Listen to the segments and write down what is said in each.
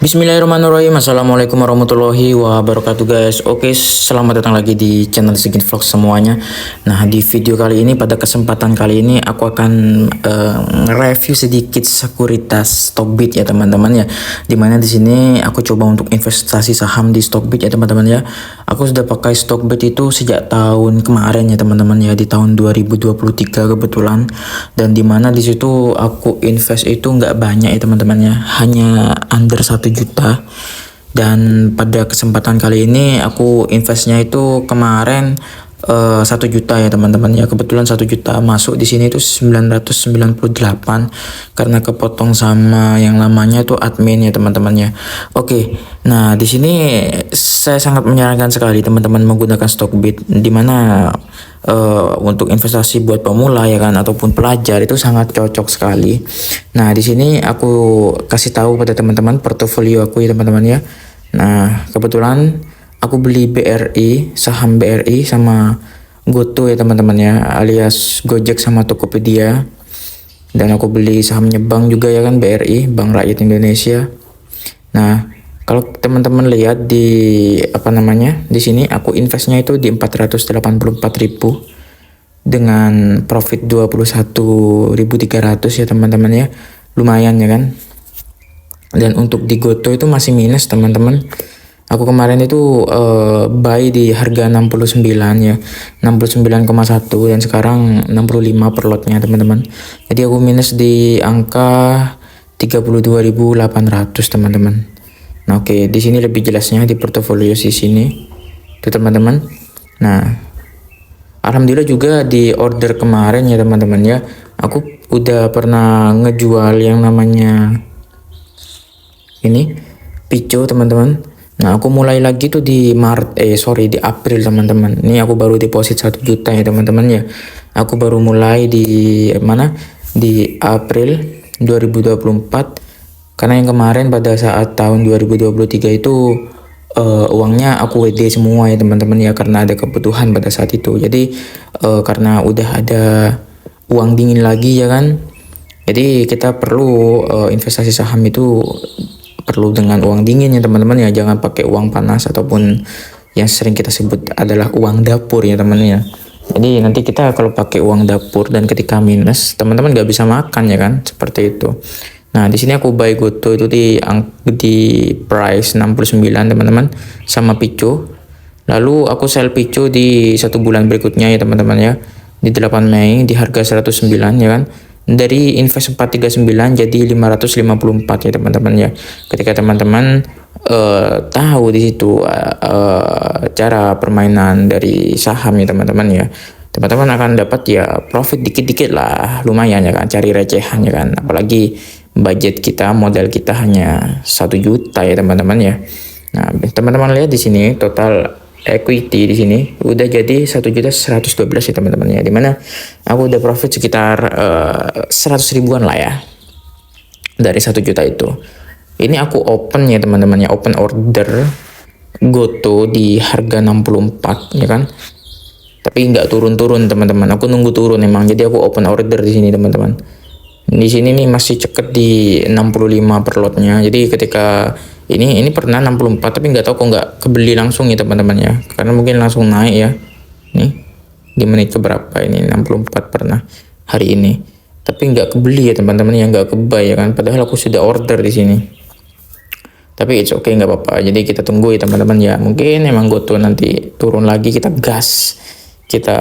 Bismillahirrahmanirrahim. Assalamualaikum warahmatullahi wabarakatuh guys. Oke, selamat datang lagi di channel Sigin Vlog semuanya. Nah, di video kali ini, pada kesempatan kali ini aku akan nge-review sedikit sekuritas Stockbit ya teman-teman ya. Dimana di sini aku coba untuk investasi saham di Stockbit ya teman-teman ya. Aku sudah pakai Stockbit itu sejak tahun kemarin ya teman-teman ya, di tahun 2023 kebetulan. Dan dimana di situ aku invest itu nggak banyak ya teman-teman ya, hanya under 1 juta. Dan pada kesempatan kali ini aku investnya itu kemarin 1 juta ya teman-teman ya. Kebetulan 1 juta masuk di sini itu 998 karena kepotong sama yang namanya itu admin ya teman-teman ya. Oke, nah di sini saya sangat menyarankan sekali teman-teman menggunakan Stockbit, dimana untuk investasi buat pemula ya kan, ataupun pelajar itu sangat cocok sekali. Nah di sini aku kasih tahu pada teman-teman portofolio aku ya teman-teman ya. Nah kebetulan aku beli BRI, saham BRI sama GoTo ya teman-teman ya, alias Gojek sama Tokopedia. Dan aku beli sahamnya bank juga ya kan, BRI, Bank Rakyat Indonesia. Nah kalau teman-teman lihat di di sini aku investnya itu di 484.000 dengan profit 21.300 ya teman-teman ya. Lumayan ya kan. Dan untuk di GoTo itu masih minus teman-teman. Aku kemarin itu buy di harga 69 ya, 69,1, dan sekarang 65 per lotnya teman-teman. Jadi aku minus di angka 32.800 teman-teman. Nah, oke, di sini lebih jelasnya di portofolio di sini tuh teman-teman. Nah, alhamdulillah juga di order kemarin ya teman-teman ya, aku udah pernah ngejual yang namanya ini Pico teman-teman. Nah aku mulai lagi tuh di di April teman-teman. Ini aku baru deposit 1 juta ya teman-teman ya. Aku baru mulai di di April 2024. Karena yang kemarin pada saat tahun 2023 itu uangnya aku WD semua ya teman-teman ya, karena ada kebutuhan pada saat itu. Jadi karena udah ada uang dingin lagi ya kan. Jadi kita perlu investasi saham itu perlu dengan uang dingin ya teman-teman ya, jangan pakai uang panas ataupun yang sering kita sebut adalah uang dapur ya teman-teman ya. Jadi nanti kita kalau pakai uang dapur dan ketika minus, teman-teman nggak bisa makan ya kan, seperti itu. Nah di sini aku buy GoTo itu di price 69 teman-teman, sama Pico. Lalu aku sell Pico di 1 bulan berikutnya ya teman-teman ya, di 8 Mei di harga 109 ya kan. Dari invest 439 jadi 554 ya teman-teman ya. Ketika teman-teman tahu di situ cara permainan dari saham ya teman-teman ya, teman-teman akan dapat ya profit dikit-dikit lah, lumayan ya kan, cari recehan ya kan. Apalagi budget kita, modal kita hanya 1 juta ya teman-teman ya. Nah teman-teman lihat di sini total equity di sini udah jadi 1.112 ya teman-teman ya, dimana aku udah profit sekitar 100 ribuan lah ya dari 1 juta itu. Ini aku open ya teman-teman ya, open order GoTo di harga 64 ya kan, tapi nggak turun-turun teman-teman, aku nunggu turun emang. Jadi aku open order di sini teman-teman. Di sini nih masih ceket di 65 per lotnya. Jadi ketika ini pernah 64 tapi nggak tahu kok nggak kebeli langsung ya teman-teman ya, karena mungkin langsung naik ya. Nih di menit keberapa ini 64 pernah hari ini, tapi nggak kebeli ya teman-teman ya, nggak kebay ya kan, padahal aku sudah order di sini. Tapi it's okay, nggak apa-apa. Jadi kita tunggu ya teman-teman ya, mungkin emang GoTo nanti turun lagi, kita gas, kita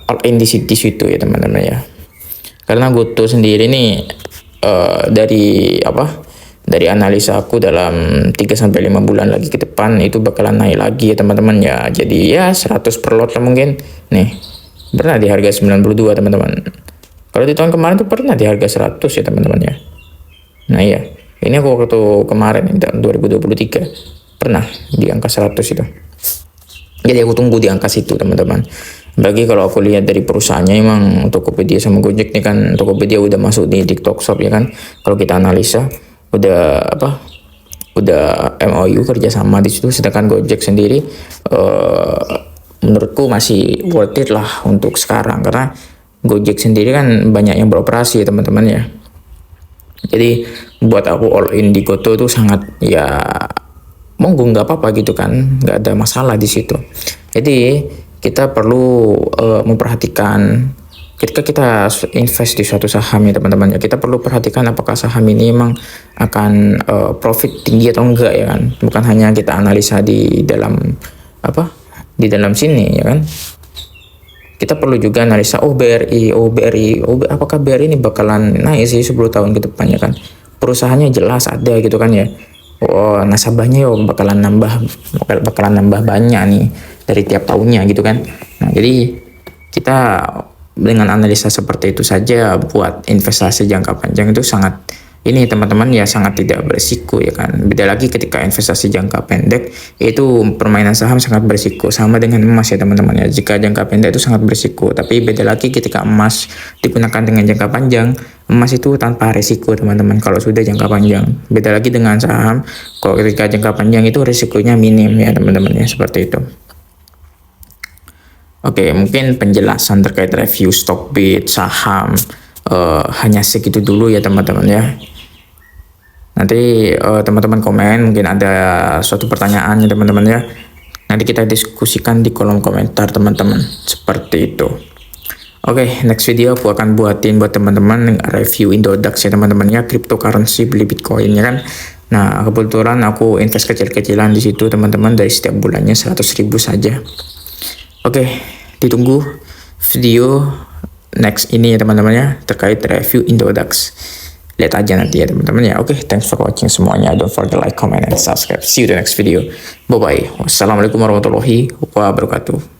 all in di situ ya teman-teman ya. Karena GoTo sendiri nih dari analisa aku dalam 3-5 bulan lagi ke depan itu bakalan naik lagi ya teman-teman ya. Jadi ya 100 per lot lah mungkin. Nih pernah di harga 92 teman-teman. Kalau di tahun kemarin tuh pernah di harga 100 ya teman-teman ya. Nah iya, ini aku waktu kemarin tahun 2023 pernah di angka 100 itu. Jadi aku tunggu di angka situ teman-teman. Bagi kalau aku lihat dari perusahaannya, emang Tokopedia sama Gojek nih kan, Tokopedia udah masuk di TikTok Shop ya kan. Kalau kita analisa udah MOU kerjasama di situ, sedangkan Gojek sendiri menurutku masih worth it lah untuk sekarang, karena Gojek sendiri kan banyak yang beroperasi ya teman-teman ya. Jadi buat aku all in di Goto itu sangat ya monggo nggak apa-apa gitu kan, nggak ada masalah di situ. Jadi kita perlu memperhatikan ketika kita invest di suatu saham ya teman-teman ya, kita perlu perhatikan apakah saham ini emang akan profit tinggi atau enggak ya kan, bukan hanya kita analisa di dalam di dalam sini ya kan. Kita perlu juga analisa BRI, apakah BRI ini bakalan naik sih 10 tahun ke depannya kan, perusahaannya jelas ada gitu kan ya. Nasabahnya bakalan nambah banyak nih dari tiap tahunnya gitu kan. Nah jadi kita dengan analisa seperti itu saja buat investasi jangka panjang itu sangat ini teman-teman ya, sangat tidak berisiko ya kan. Beda lagi ketika investasi jangka pendek, itu permainan saham sangat berisiko, sama dengan emas ya teman-teman ya. Jika jangka pendek itu sangat berisiko, tapi beda lagi ketika emas digunakan dengan jangka panjang, emas itu tanpa risiko teman-teman kalau sudah jangka panjang. Beda lagi dengan saham, kalau ketika jangka panjang itu risikonya minim ya teman-teman ya, seperti itu. Oke, mungkin penjelasan terkait review Stockbit, saham hanya segitu dulu ya teman-teman ya. Nanti teman-teman komen, mungkin ada suatu pertanyaan ya teman-teman ya. Nanti kita diskusikan di kolom komentar teman-teman, seperti itu. Oke, next video aku akan buatin buat teman-teman review Indodax ya teman-teman ya, cryptocurrency, beli Bitcoin ya kan. Nah, kebetulan aku invest kecil-kecilan di situ teman-teman, dari setiap bulannya 100.000 saja. Oke, ditunggu video next ini ya teman-teman ya, terkait review Indodax. Lihat aja nanti ya teman-teman ya. Oke, thanks for watching semuanya. Don't forget like, comment, and subscribe. See you the next video. Bye bye. Wassalamualaikum warahmatullahi wabarakatuh.